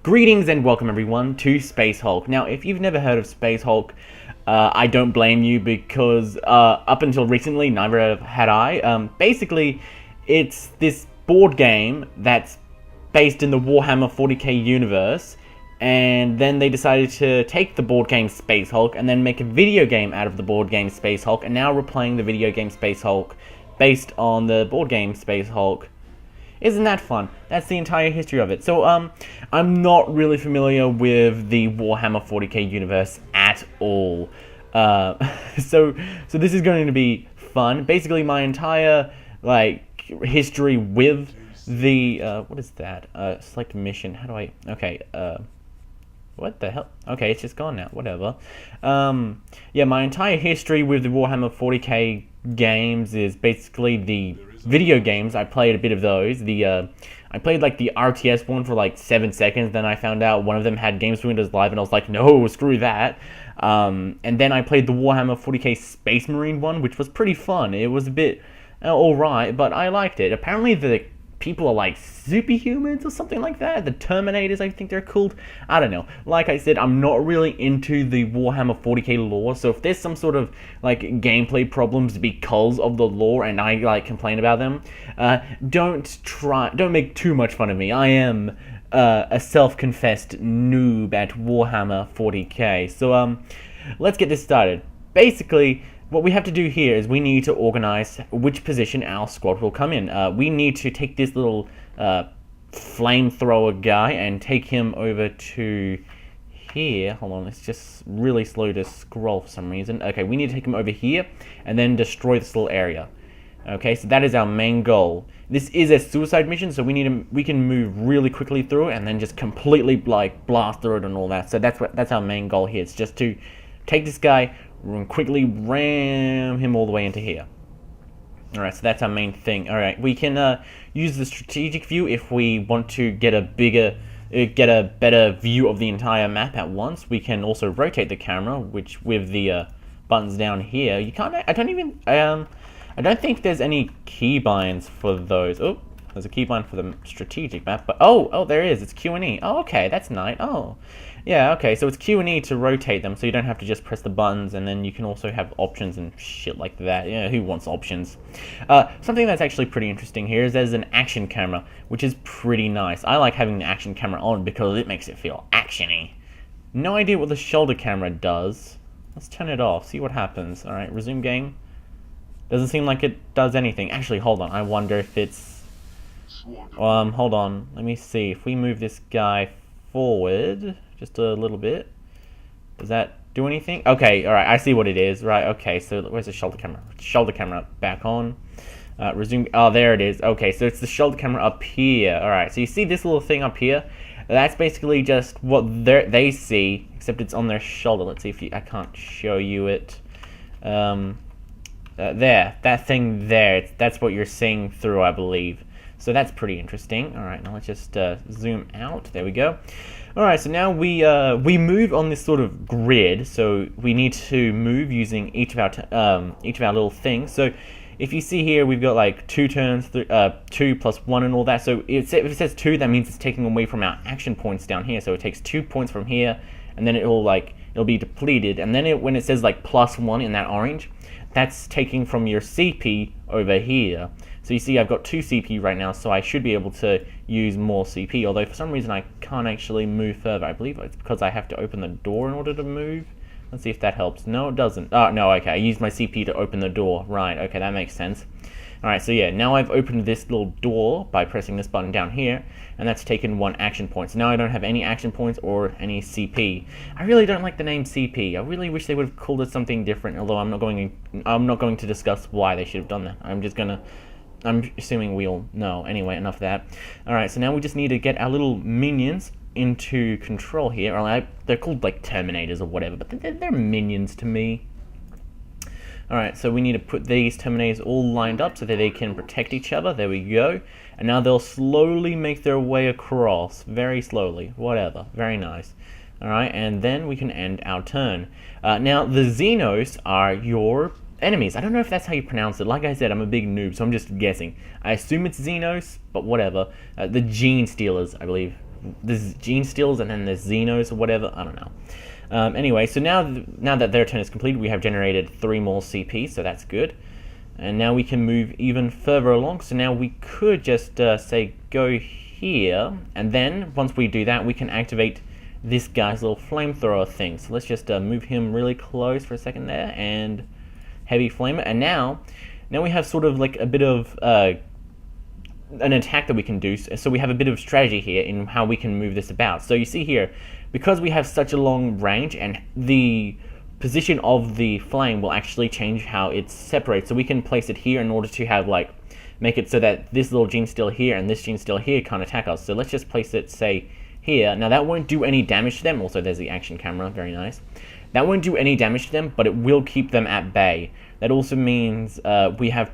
Greetings and welcome everyone to Space Hulk. Now, if you've never heard of Space Hulk, I don't blame you because up until recently, neither had I. Basically, it's this board game that's based in the Warhammer 40k universe, and then they decided to take the board game Space Hulk and then make a video game out of the board game Space Hulk, and now we're playing the video game Space Hulk based on the board game Space Hulk. Isn't that fun? That's the entire history of it. So, I'm not really familiar with the Warhammer 40k universe at all. So this is going to be fun. Basically, my entire, history with the, what is that? Select mission. How do I, okay, what the hell? Okay, it's just gone now. Whatever. Yeah, my entire history with the Warhammer 40k games is basically the video games. I played a bit of those. I played the RTS one for 7 seconds. Then I found out one of them had Games for Windows Live, and I was like, no, screw that. And then I played the Warhammer 40k Space Marine one, which was pretty fun. It was a bit alright, but I liked it. Apparently the people are like superhumans or something like that. The Terminators, I think they're called. I don't know. Like I said, I'm not really into the Warhammer 40k lore, so if there's some sort of gameplay problems because of the lore and I complain about them, don't make too much fun of me. I am a self-confessed noob at Warhammer 40k. So let's get this started. Basically, what we have to do here is we need to organize which position our squad will come in. We need to take this little flamethrower guy and take him over to here. Hold on, it's just really slow to scroll for some reason. Okay, we need to take him over here and then destroy this little area. Okay, so that is our main goal. This is a suicide mission, so we can move really quickly through it and then just completely blast through it and all that. So that's our main goal here. It's just to take this guy and quickly ram him all the way into here. Alright, so that's our main thing. Alright, we can use the strategic view if we want to get a better view of the entire map at once. We can also rotate the camera, which with the buttons down here, you can't. I don't think there's any keybinds for those. Oh, there's a keybind for the strategic map, but oh, there is. It's Q and E. Oh, okay, that's nice. Oh. Yeah, okay, so it's Q and E to rotate them, so you don't have to just press the buttons, and then you can also have options and shit like that. Yeah, who wants options? Something that's actually pretty interesting here is there's an action camera, which is pretty nice. I like having the action camera on because it makes it feel action-y. No idea what the shoulder camera does. Let's turn it off, see what happens. Alright, resume game. Doesn't seem like it does anything. Actually, hold on, I wonder if it's... hold on, let me see. If we move this guy forward just a little bit, does that do anything? Okay, alright, I see what it is. Right, okay, so where's the shoulder camera? Shoulder camera back on. Resume. Oh, there it is. Okay, so it's the shoulder camera up here. Alright, so you see this little thing up here? That's basically just what they see, except it's on their shoulder. Let's see if I can't show you it. There, that thing there, that's what you're seeing through, I believe. So that's pretty interesting. Alright, now let's just zoom out. There we go. Alright, so now we move on this sort of grid, so we need to move using each of our little things. So if you see here, we've got 2 turns, 2 plus 1 and all that. So if it says 2, that means it's taking away from our action points down here. So it takes 2 points from here, and then it'll be depleted. And then when it says plus 1 in that orange, that's taking from your CP over here. So you see I've got 2 CP right now, so I should be able to use more CP, although for some reason I can't actually move further. I believe it's because I have to open the door in order to move. Let's see if that helps. No, it doesn't. Oh, no, okay, I used my CP to open the door. Right, okay, that makes sense. Alright, so yeah, now I've opened this little door by pressing this button down here, and that's taken 1 action point. So now I don't have any action points or any CP. I really don't like the name CP. I really wish they would have called it something different, although I'm not going to discuss why they should have done that. I'm assuming we all know. Anyway, enough of that. Alright, so now we just need to get our little minions into control here. They're called Terminators or whatever, but they're minions to me. Alright, so we need to put these Terminators all lined up so that they can protect each other. There we go. And now they'll slowly make their way across. Very slowly. Whatever. Very nice. Alright, and then we can end our turn. Now, the Xenos are your enemies. I don't know if that's how you pronounce it. Like I said, I'm a big noob, so I'm just guessing. I assume it's Xenos, but whatever. The Gene Stealers, I believe. there's gene steals and then there's Xenos or whatever. I don't know. Anyway, so now that their turn is completed, we have generated 3 more CP, so that's good. And now we can move even further along. So now we could just say go here, and then once we do that, we can activate this guy's little flamethrower thing. So let's just move him really close for a second there, and heavy flamer. And now we have sort of like a bit of an attack that we can do. So we have a bit of strategy here in how we can move this about. So you see here, because we have such a long range, and the position of the flame will actually change how it separates. So we can place it here in order to have like make it so that this little gene steal here and this gene steal here can't attack us. So let's just place it, say, here. Now that won't do any damage to them. Also, there's the action camera, very nice. That won't do any damage to them, but it will keep them at bay. That also means we have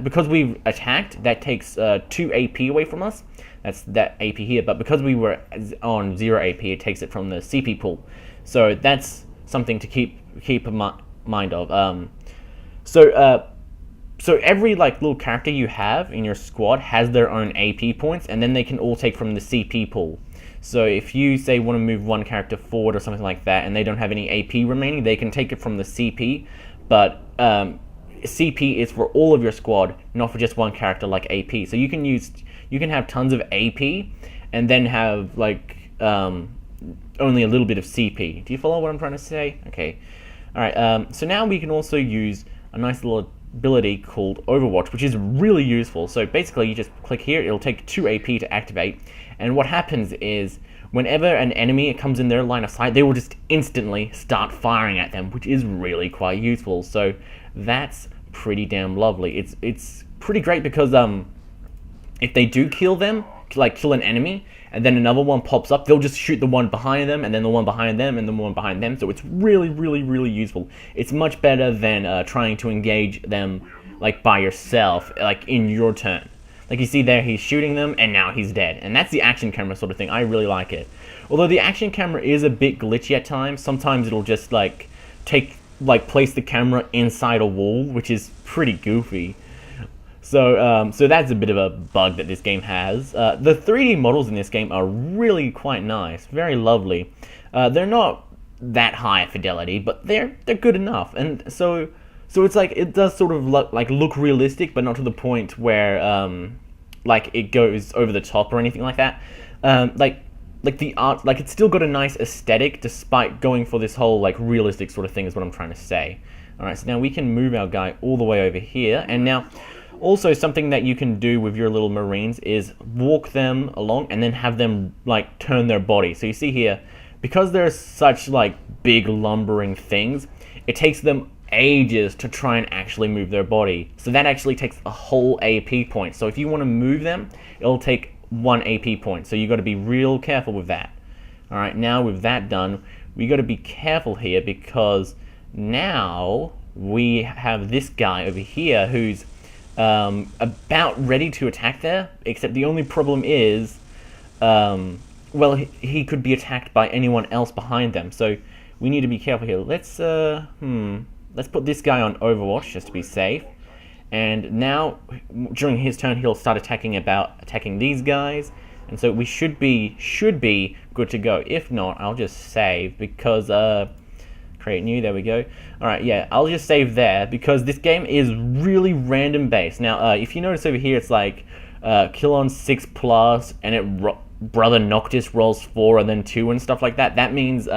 because we've attacked, that takes 2 AP away from us. That's that AP here. But because we were on 0 AP, it takes it from the CP pool. So that's something to keep in mind of. So every like little character you have in your squad has their own AP points, and then they can all take from the CP pool. So if you say want to move one character forward or something like that, and they don't have any AP remaining, they can take it from the CP. But CP is for all of your squad, not for just one character like AP. So you can have tons of AP, and then have like only a little bit of CP. Do you follow what I'm trying to say? Okay. All right. So now we can also use a nice little ability called Overwatch, which is really useful. So basically, you just click here. It'll take 2 AP to activate, and what happens is whenever an enemy comes in their line of sight, they will just instantly start firing at them, which is really quite useful. So that's pretty damn lovely. It's pretty great because if they do kill them, like kill an enemy, and then another one pops up, they'll just shoot the one behind them, and then the one behind them, and the one behind them. So it's really, really, really useful. It's much better than trying to engage them like by yourself, like in your turn. Like you see there, he's shooting them, and now he's dead. And that's the action camera sort of thing. I really like it. Although the action camera is a bit glitchy at times. Sometimes it'll just like place the camera inside a wall, which is pretty goofy. So that's a bit of a bug that this game has. The 3D models in this game are really quite nice, very lovely. They're not that high fidelity, but they're good enough. And so it's like it does sort of look realistic, but not to the point where like it goes over the top or anything like that. Like the art, like it's still got a nice aesthetic despite going for this whole like realistic sort of thing is what I'm trying to say. All right, so now we can move our guy all the way over here, and now also something that you can do with your little Marines is walk them along and then have them like turn their body. So you see here, because they're such like big lumbering things, it takes them ages to try and actually move their body. So that actually takes a whole AP point. So if you want to move them, it'll take 1 AP point. So you got to be real careful with that. All right, now with that done, we got to be careful here because now we have this guy over here who's about ready to attack there, except the only problem is, well, he could be attacked by anyone else behind them. So we need to be careful here. Let's put this guy on Overwatch just to be safe. And now, during his turn, he'll start attacking these guys, and so we should be good to go. If not, I'll just save because create new. There we go. All right, yeah, I'll just save there because this game is really random based. Now, if you notice over here, it's like kill on 6+, and it Brother Noctis rolls 4 and then 2 and stuff like that. That means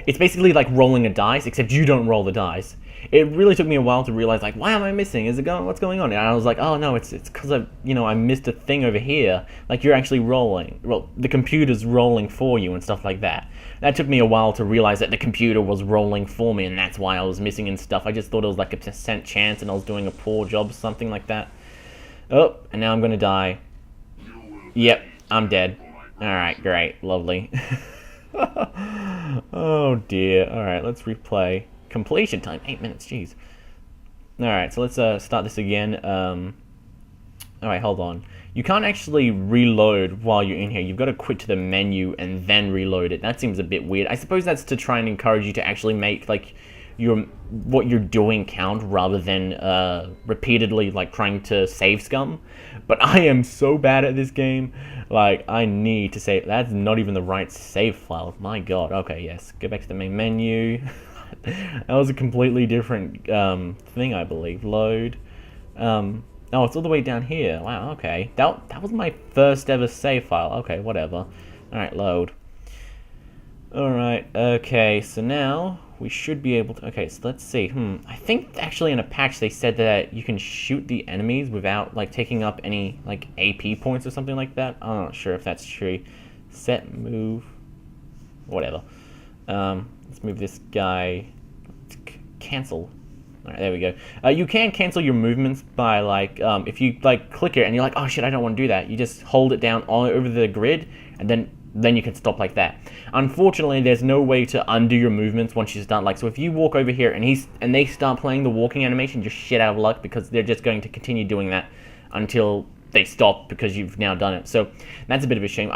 it's basically like rolling a dice, except you don't roll the dice. It really took me a while to realize, like, why am I missing? What's going on? And I was like, oh no, it's because I missed a thing over here. Like, you're actually rolling. Well, the computer's rolling for you and stuff like that. That took me a while to realize that the computer was rolling for me, and that's why I was missing and stuff. I just thought it was like a % chance, and I was doing a poor job, something like that. Oh, and now I'm gonna die. Yep, I'm dead. All right, great, lovely. Oh dear. All right, let's replay. Completion time 8 minutes. Jeez. All right, so let's start this again. All right, hold on. You can't actually reload while you're in here. You've got to quit to the menu and then reload it. That seems a bit weird. I suppose that's to try and encourage you to actually make like what you're doing count rather than repeatedly like trying to save scum. But I am so bad at this game. Like, I need to save. That's not even the right save file. My god. Okay, yes. Go back to the main menu. That was a completely different thing, I believe. Load. Oh, it's all the way down here. Wow, okay. That was my first ever save file. Okay, whatever. Alright, load. Alright, okay, so now we should be able to... Okay, so let's see. I think actually in a patch they said that you can shoot the enemies without, like, taking up any, like, AP points or something like that. I'm not sure if that's true. Set, move... Whatever. Let's move this guy... Cancel. Alright, there we go. You can cancel your movements by, like, if you, like, click it and you're like, oh shit, I don't want to do that. You just hold it down all over the grid, and then you can stop like that. Unfortunately, there's no way to undo your movements once you start. Like, so if you walk over here and they start playing the walking animation, you're shit out of luck because they're just going to continue doing that until they stop because you've now done it. So that's a bit of a shame.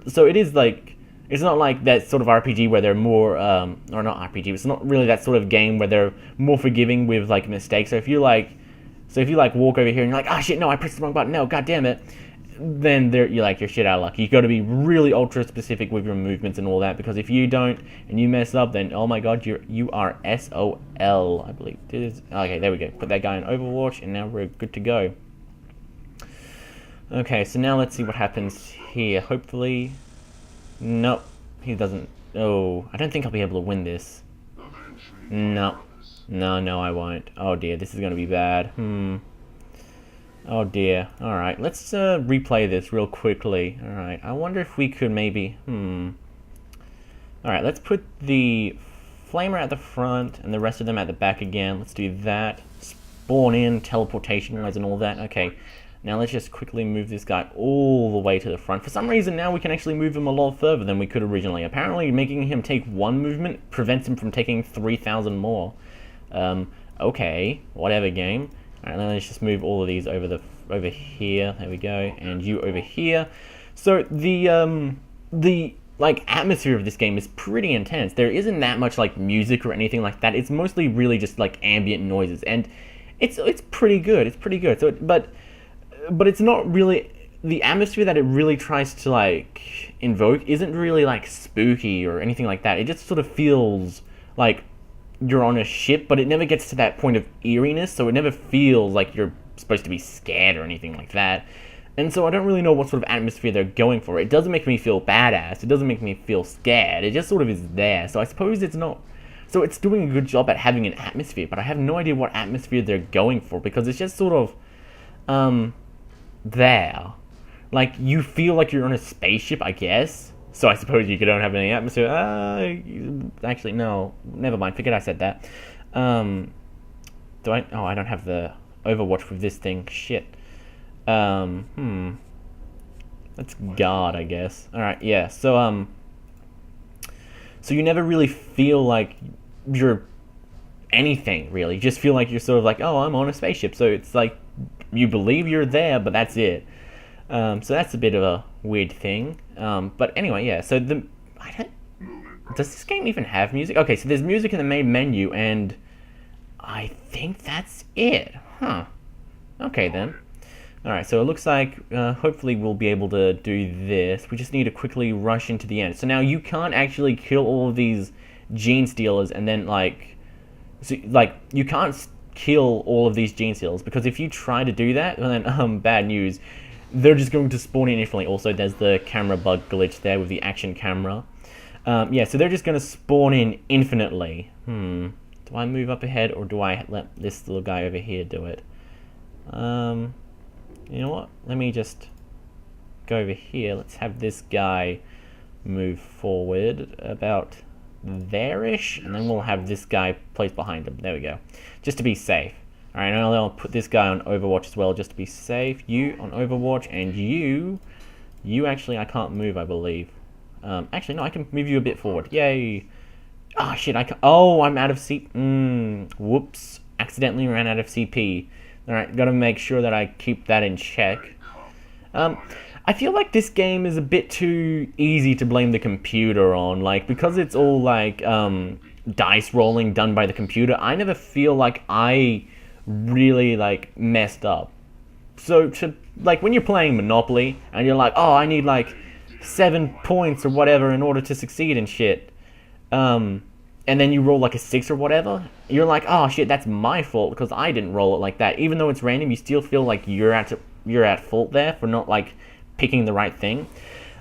So it is like, it's not like that sort of RPG where they're more, or not RPG, it's not really that sort of game where they're more forgiving with like mistakes. So if you like walk over here and you're like, oh shit, no, I pressed the wrong button, no, god damn it. Then you're shit out of luck. You got to be really ultra specific with your movements and all that, because if you don't and you mess up, then oh my god, you are SOL, I believe. Okay, there we go. Put that guy in Overwatch, and now we're good to go. Okay, so now let's see what happens here. Hopefully, nope, he doesn't. Oh, I don't think I'll be able to win this. No, I won't. Oh dear, this is gonna be bad. Oh dear. Alright, let's replay this real quickly. Alright, I wonder if we could maybe... Alright, let's put the flamer at the front and the rest of them at the back again. Let's do that. Spawn in, teleportation wise and all that. Okay, now let's just quickly move this guy all the way to the front. For some reason now we can actually move him a lot further than we could originally. Apparently making him take one movement prevents him from taking 3,000 more. Okay, whatever game. Alright, then let's just move all of these over here. There we go, and you over here. So the like atmosphere of this game is pretty intense. There isn't that much like music or anything like that. It's mostly really just like ambient noises, and it's pretty good. It's pretty good. So, but it's not really the atmosphere that it really tries to like invoke isn't really like spooky or anything like that. It just sort of feels like you're on a ship, but it never gets to that point of eeriness, so it never feels like you're supposed to be scared or anything like that. And so I don't really know what sort of atmosphere they're going for. It doesn't make me feel badass, it doesn't make me feel scared, it just sort of is there. So I suppose it's not... So it's doing a good job at having an atmosphere, but I have no idea what atmosphere they're going for, because it's just sort of, there. Like, you feel like you're on a spaceship, I guess. So I suppose you don't have any atmosphere. Actually, no. Never mind. Forget I said that. Do I? Oh, I don't have the Overwatch with this thing. Shit. Let's guard, I guess. Alright, yeah. So, so you never really feel like you're anything, really. You just feel like you're sort of like, oh, I'm on a spaceship. So it's like, you believe you're there, but that's it. So that's a bit of a weird thing. But anyway, yeah, so does this game even have music? Okay, so there's music in the main menu, and I think that's it. Huh. Okay, then. Alright, so it looks like, hopefully we'll be able to do this. We just need to quickly rush into the end. So now you can't actually kill all of these gene stealers and then, like... So, like, you can't kill all of these gene stealers, because if you try to do that, then, bad news. They're just going to spawn in infinitely. Also, there's the camera bug glitch there with the action camera. Yeah, so they're just going to spawn in infinitely. Do I move up ahead, or do I let this little guy over here do it? You know what? Let me just go over here. Let's have this guy move forward about there-ish, and then we'll have this guy placed behind him. There we go. Just to be safe. Alright, now I'll put this guy on Overwatch as well, just to be safe. You on Overwatch, and you actually, I can't move, I believe. Actually, no, I can move you a bit forward. Yay! Oh, shit, oh, I'm out of whoops. Accidentally ran out of CP. Alright, gotta make sure that I keep that in check. I feel like this game is a bit too easy to blame the computer on, like, because it's all, like, dice rolling done by the computer, I never feel like I really like messed up. So like when you're playing Monopoly and you're like, oh, I need like 7 points or whatever in order to succeed and shit, and then you roll like a 6 or whatever, you're like, oh shit, that's my fault because I didn't roll it like that. Even though it's random, you still feel like you're at fault there for not like picking the right thing.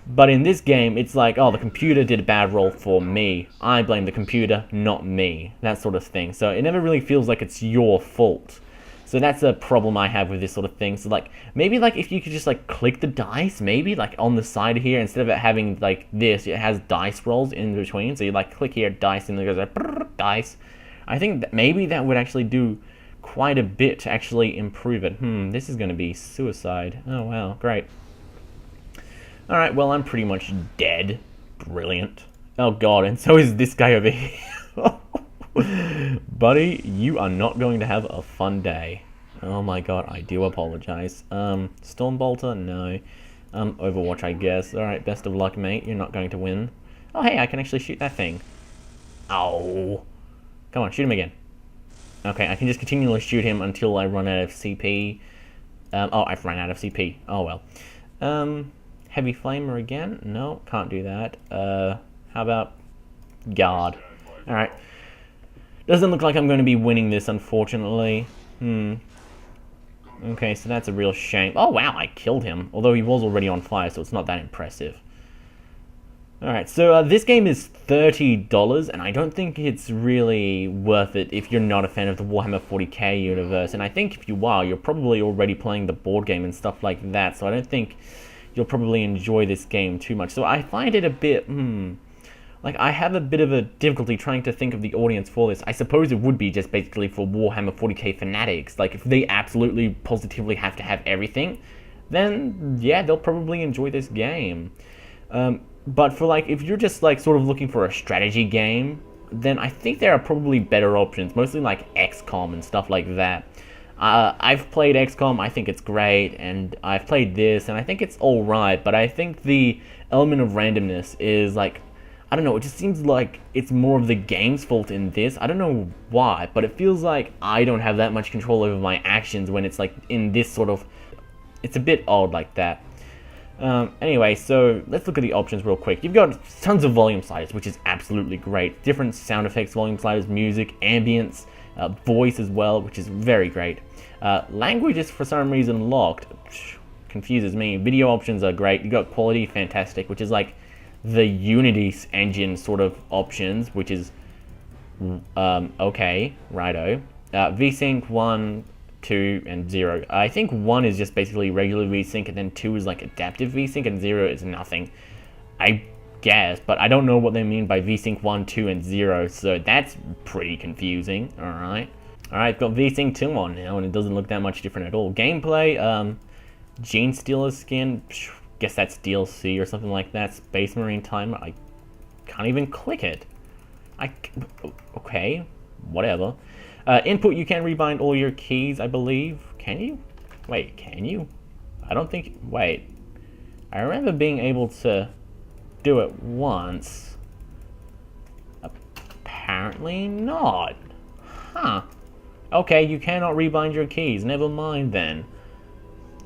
But in this game, it's like, oh, the computer did a bad roll for me. I blame the computer, not me. That sort of thing. So it never really feels like it's your fault. So that's a problem I have with this sort of thing. So like, maybe like if you could just like click the dice, maybe like on the side here, instead of it having like this, it has dice rolls in between. So you like click here, dice, and it goes like, brrr, dice. I think that maybe that would actually do quite a bit to actually improve it. This is going to be suicide. Oh wow, great. Alright, well, I'm pretty much dead. Brilliant. Oh god, and so is this guy over here. Buddy, you are not going to have a fun day. Oh my god, I do apologize. Stormbolter? No. Overwatch, I guess. Alright, best of luck, mate. You're not going to win. Oh, hey, I can actually shoot that thing. Oh. Come on, shoot him again. Okay, I can just continually shoot him until I run out of CP. Oh, I've run out of CP. Oh, well. Heavy Flamer again? No, can't do that. How about Guard? Alright. Doesn't look like I'm going to be winning this, unfortunately. Okay, so that's a real shame. Oh, wow, I killed him. Although he was already on fire, so it's not that impressive. Alright, so this game is $30, and I don't think it's really worth it if you're not a fan of the Warhammer 40k universe. And I think if you are, you're probably already playing the board game and stuff like that, so I don't think you'll probably enjoy this game too much. So I find it a bit, like I have a bit of a difficulty trying to think of the audience for this. I suppose it would be just basically for Warhammer 40k fanatics. Like if they absolutely positively have to have everything, then yeah, they'll probably enjoy this game. But for like, if you're just like sort of looking for a strategy game, then I think there are probably better options, mostly like XCOM and stuff like that. I've played XCOM, I think it's great, and I've played this, and I think it's alright, but I think the element of randomness is like, I don't know, it just seems like it's more of the game's fault in this. I don't know why, but it feels like I don't have that much control over my actions when it's like in this sort of, it's a bit odd like that. Anyway, so let's look at the options real quick. You've got tons of volume sliders, which is absolutely great. Different sound effects, volume sliders, music, ambience, voice as well, which is very great. Language is for some reason locked. Confuses me. Video options are great. You've got quality, fantastic, which is like the Unity engine sort of options, which is okay, righto. VSync 1, 2, and 0. I think 1 is just basically regular VSync, and then 2 is like adaptive VSync, and 0 is nothing, I guess, but I don't know what they mean by VSync 1, 2, and 0, so that's pretty confusing. Alright, got VSync 2 on now, and it doesn't look that much different at all. Gameplay, Gene Stealer skin, guess that's DLC or something like that. Space Marine timer, I can't even click it. Okay, whatever. Input, you can rebind all your keys, I believe. Can you? Wait, can you? I don't think, wait. I remember being able to do it once. Apparently not. Huh. Okay, you cannot rebind your keys. Never mind then.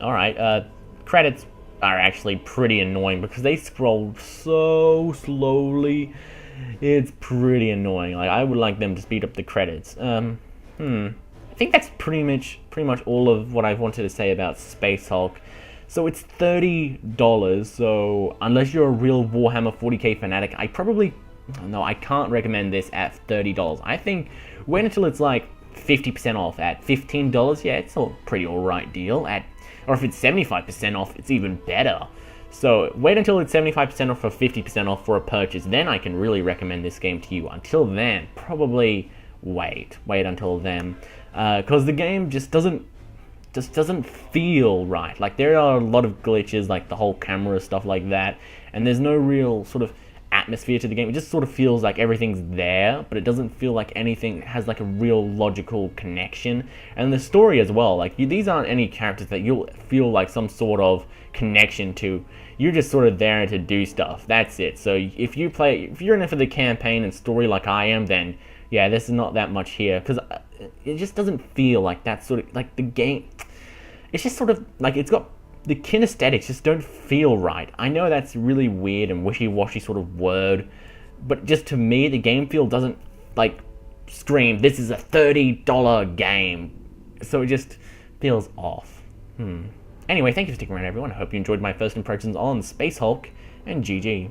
Alright, credits are actually pretty annoying because they scroll so slowly. It's pretty annoying. Like, I would like them to speed up the credits. I think that's pretty much all of what I wanted to say about Space Hulk. So it's $30, so unless you're a real Warhammer 40k fanatic, I can't recommend this at $30. I think wait until it's like 50% off at $15. Yeah, it's a pretty alright deal. Or if it's 75% off, it's even better. So wait until it's 75% off or 50% off for a purchase, then I can really recommend this game to you. Until then, probably wait until then, because the game just doesn't feel right. Like, there are a lot of glitches, like the whole camera stuff like that, and there's no real sort of atmosphere to the game. It just sort of feels like everything's there, but it doesn't feel like anything has like a real logical connection. And the story as well, like these aren't any characters that you'll feel like some sort of connection to. You're just sort of there to do stuff. That's it. So if you're in it for the campaign and story like I am, then yeah, this is not that much here, because it just doesn't feel like that sort of, like, the game. It's just sort of like, it's got the kinesthetics just don't feel right. I know that's really weird and wishy-washy sort of word, but just to me, the game feel doesn't, like, scream, this is a $30 game. So it just feels off. Anyway, thank you for sticking around, everyone. I hope you enjoyed my first impressions on Space Hulk, and GG.